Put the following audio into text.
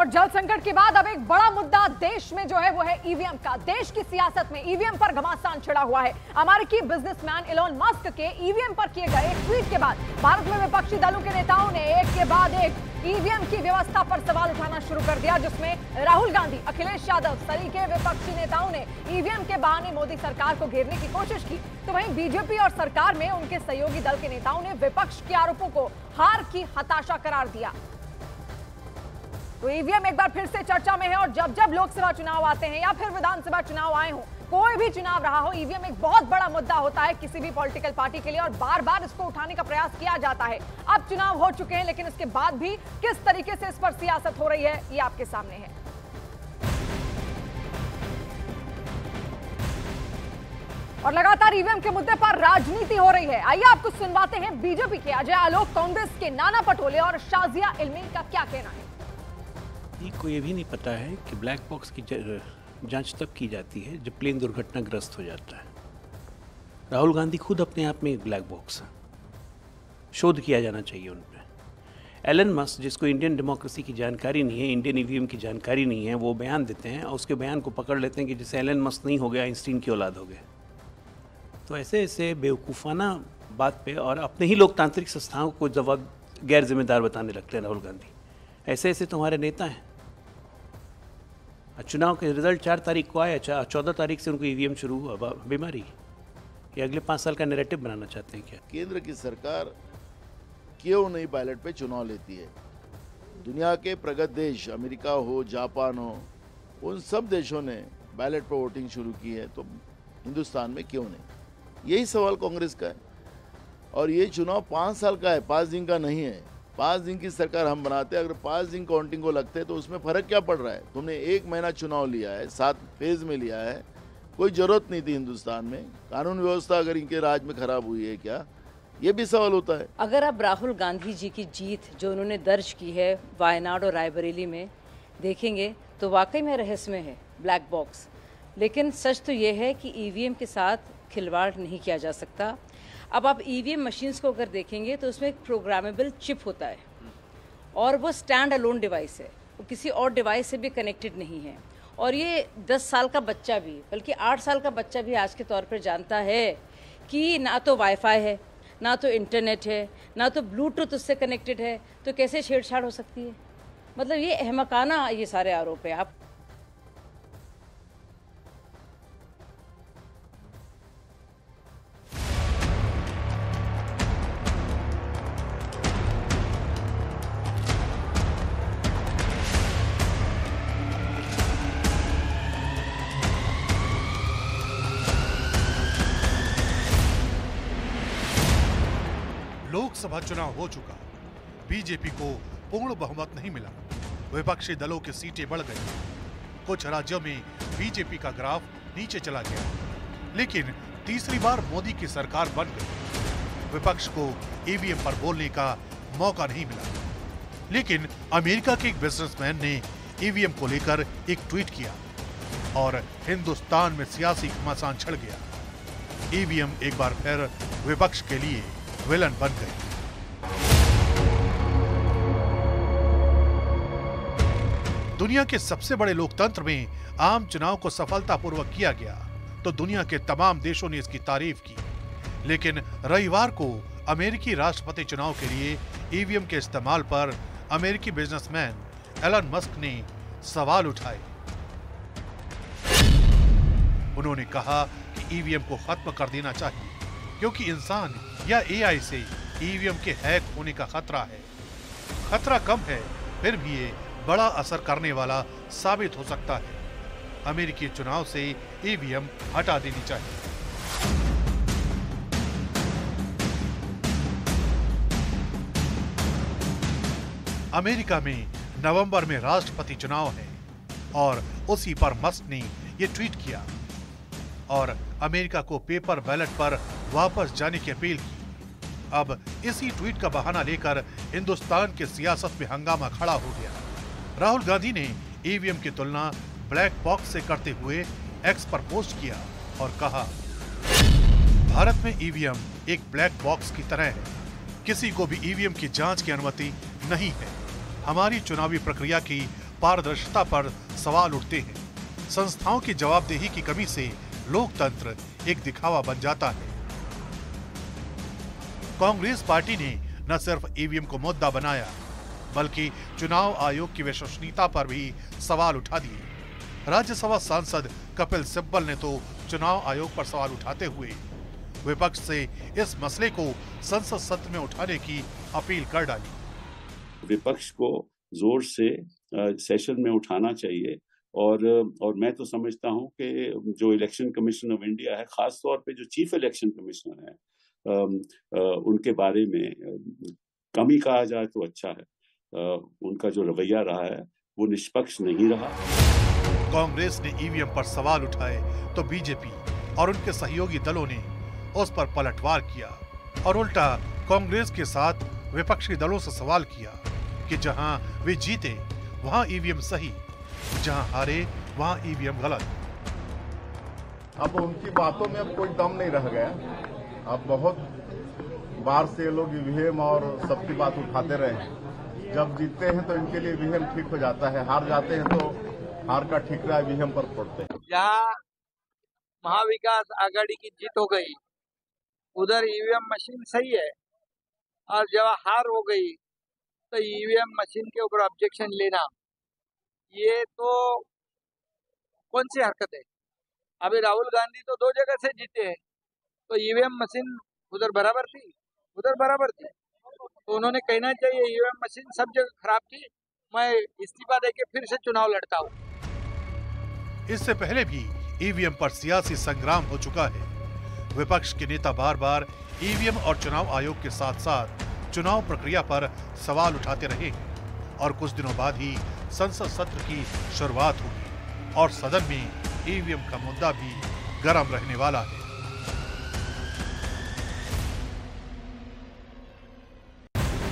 और जल संकट के बाद अब एक बड़ा मुद्दा देश में जो है वो है ईवीएम का। देश की सियासत में ईवीएम पर घमासान छिड़ा हुआ है। अमेरिकी बिजनेसमैन एलन मस्क के ईवीएम पर किए गए एक ट्वीट के बाद भारत में विपक्षी दलों के नेताओं ने एक के बाद एक ईवीएम की व्यवस्था पर सवाल उठाना शुरू कर दिया, जिसमें राहुल गांधी, अखिलेश यादव सरीके विपक्षी नेताओं ने ईवीएम के बहाने मोदी सरकार को घेरने की कोशिश की, तो वहीं बीजेपी और सरकार में उनके सहयोगी दल के नेताओं ने विपक्ष के आरोपों को हार की हताशा करार दिया। तो ईवीएम एक बार फिर से चर्चा में है और जब जब लोकसभा चुनाव आते हैं या फिर विधानसभा चुनाव आए हों, कोई भी चुनाव रहा हो, ईवीएम एक बहुत बड़ा मुद्दा होता है किसी भी पॉलिटिकल पार्टी के लिए और बार बार इसको उठाने का प्रयास किया जाता है। अब चुनाव हो चुके हैं, लेकिन इसके बाद भी किस तरीके से इस पर सियासत हो रही है ये आपके सामने है। और लगातार ईवीएम के मुद्दे पर राजनीति हो रही है। आइए आपको सुनवाते हैं बीजेपी के अजय आलोक, कांग्रेस के नाना पटोले और शाजिया इल्मी का क्या कहना है। को ये भी नहीं पता है कि ब्लैक बॉक्स की जांच तब की जाती है जब प्लेन दुर्घटनाग्रस्त हो जाता है। राहुल गांधी खुद अपने आप में एक ब्लैक बॉक्स है, शोध किया जाना चाहिए उन पर। एलन मस्क, जिसको इंडियन डेमोक्रेसी की जानकारी नहीं है, इंडियन ईवीएम की जानकारी नहीं है, वो बयान देते हैं और उसके बयान को पकड़ लेते हैं कि जैसे एलन मस्क नहीं हो गया, आइंस्टीन की औलाद हो गए। तो ऐसे ऐसे बेवकूफ़ाना बात पे और अपने ही लोकतांत्रिक संस्थाओं को जवाब गैर जिम्मेदार बताने लगते हैं राहुल गांधी। ऐसे ऐसे तुम्हारे नेता हैं। चुनाव के रिजल्ट 4 तारीख को आया, 14 तारीख से उनको ईवीएम शुरू हुआ। बीमारी ये अगले 5 साल का नैरेटिव बनाना चाहते हैं क्या? केंद्र की सरकार क्यों नहीं बैलेट पे चुनाव लेती है? दुनिया के प्रगत देश, अमेरिका हो, जापान हो, उन सब देशों ने बैलेट पर वोटिंग शुरू की है, तो हिंदुस्तान में क्यों नहीं? यही सवाल कांग्रेस का है। और ये चुनाव 5 साल का है, 5 दिन का नहीं है। 5 दिन की सरकार हम बनाते हैं, अगर 5 दिन काउंटिंग को लगते हैं तो उसमें फर्क क्या पड़ रहा है? तुमने 1 महीना चुनाव लिया है, 7 फेज में लिया है, कोई जरूरत नहीं थी हिंदुस्तान में। कानून व्यवस्था अगर इनके राज में खराब हुई है क्या, ये भी सवाल होता है। अगर आप राहुल गांधी जी की जीत जो उन्होंने दर्ज की है वायनाड और रायबरेली में देखेंगे तो वाकई में रहस्यमय है, ब्लैक बॉक्स। लेकिन सच तो ये है कि ईवीएम के साथ खिलवाड़ नहीं किया जा सकता। अब आप ईवीएम मशीन्स को अगर देखेंगे तो उसमें एक प्रोग्रामेबल चिप होता है और वो स्टैंड अलोन डिवाइस है, वो किसी और डिवाइस से भी कनेक्टेड नहीं है। और ये 10 साल का बच्चा भी, बल्कि 8 साल का बच्चा भी आज के तौर पर जानता है कि ना तो वाईफाई है, ना तो इंटरनेट है, ना तो ब्लूटूथ उससे कनेक्टेड है, तो कैसे छेड़छाड़ हो सकती है? मतलब ये अहमकाना ये सारे आरोप है। आप लोकसभा चुनाव हो चुका, बीजेपी को पूर्ण बहुमत नहीं मिला, विपक्षी दलों की सीटें बढ़ गई, कुछ राज्यों में बीजेपी का ग्राफ नीचे चला गया, लेकिन तीसरी बार मोदी की सरकार बन गई। विपक्ष को ईवीएम पर बोलने का मौका नहीं मिला, लेकिन अमेरिका के एक बिजनेसमैन ने ईवीएम को लेकर एक ट्वीट किया और हिंदुस्तान में सियासी घमासान छिड़ गया। ईवीएम एक बार फिर विपक्ष के लिए विलन बन गए। दुनिया के सबसे बड़े लोकतंत्र में आम चुनाव को सफलतापूर्वक किया गया तो दुनिया के तमाम देशों ने इसकी तारीफ की, लेकिन रविवार को अमेरिकी राष्ट्रपति चुनाव के लिए ईवीएम के इस्तेमाल पर अमेरिकी बिजनेसमैन एलन मस्क ने सवाल उठाए। उन्होंने कहा कि ईवीएम को खत्म कर देना चाहिए क्योंकि इंसान या एआई से ईवीएम के हैक होने का खतरा है। खतरा कम है, फिर भी ये बड़ा असर करने वाला साबित हो सकता है। अमेरिकी चुनाव से ईवीएम हटा देनी चाहिए। अमेरिका में नवंबर में राष्ट्रपति चुनाव है और उसी पर मस्क ने ये ट्वीट किया और अमेरिका को पेपर बैलेट पर वापस जाने की अपील की। अब इसी ट्वीट का बहाना लेकर हिंदुस्तान की सियासत में हंगामा खड़ा हो गया। राहुल गांधी ने ईवीएम की तुलना ब्लैक बॉक्स से करते हुए एक्स पर पोस्ट किया और कहा, भारत में ईवीएम एक ब्लैक बॉक्स की तरह है, किसी को भी ईवीएम की जांच की अनुमति नहीं है। हमारी चुनावी प्रक्रिया की पारदर्शिता पर सवाल उठते हैं। संस्थाओं की जवाबदेही की कमी से लोकतंत्र एक दिखावा बन जाता है। कांग्रेस पार्टी ने न सिर्फ ईवीएम को मुद्दा बनाया, बल्कि चुनाव आयोग की विश्वसनीयता पर भी सवाल उठा दिए। राज्यसभा सांसद कपिल सिब्बल ने तो चुनाव आयोग पर सवाल उठाते हुए विपक्ष से इस मसले को संसद सत्र में उठाने की अपील कर डाली। विपक्ष को जोर से सेशन में उठाना चाहिए और मैं तो समझता हूं कि जो इलेक्शन कमीशन ऑफ इंडिया है, खास तौर पे जो चीफ इलेक्शन कमिश्नर है, उनके बारे में कमी कहा जाए तो अच्छा है। उनका जो रवैया रहा है वो निष्पक्ष नहीं रहा। कांग्रेस ने ईवीएम पर सवाल उठाए तो बीजेपी और उनके सहयोगी दलों ने उस पर पलटवार किया और उल्टा कांग्रेस के साथ विपक्षी दलों से सवाल किया कि जहां वे जीते वहां ईवीएम सही, जहां हारे वहां ईवीएम गलत। अब उनकी बातों में अब कोई दम नहीं रह गया। अब बहुत बार से लोग ईवीएम और सबकी बात उठाते रहे हैं। जब जीतते हैं तो इनके लिए ईवीएम ठीक हो जाता है, हार जाते हैं तो हार का ठीकरा ईवीएम पर फोड़ते हैं। जहाँ महाविकास आघाड़ी की जीत हो गई उधर ईवीएम मशीन सही है, और जब हार हो गई तो ईवीएम मशीन के ऊपर ऑब्जेक्शन लेना, ये तो कौन सी हरकत है? अभी राहुल गांधी तो 2 जगह से जीते हैं, तो ईवीएम मशीन उधर बराबर थी, उधर बराबर थी, तो उन्होंने कहना चाहिए ईवीएम मशीन सब जगह खराब थी, मैं इस्तीफा देके फिर से चुनाव लड़ता हूँ। इससे पहले भी ईवीएम पर सियासी संग्राम हो चुका है। विपक्ष के नेता बार बार ईवीएम और चुनाव आयोग के साथ साथ चुनाव प्रक्रिया पर सवाल उठाते रहे और कुछ दिनों बाद ही संसद सत्र की शुरुआत होगी और सदन में ईवीएम का मुद्दा भी गर्म रहने वाला है।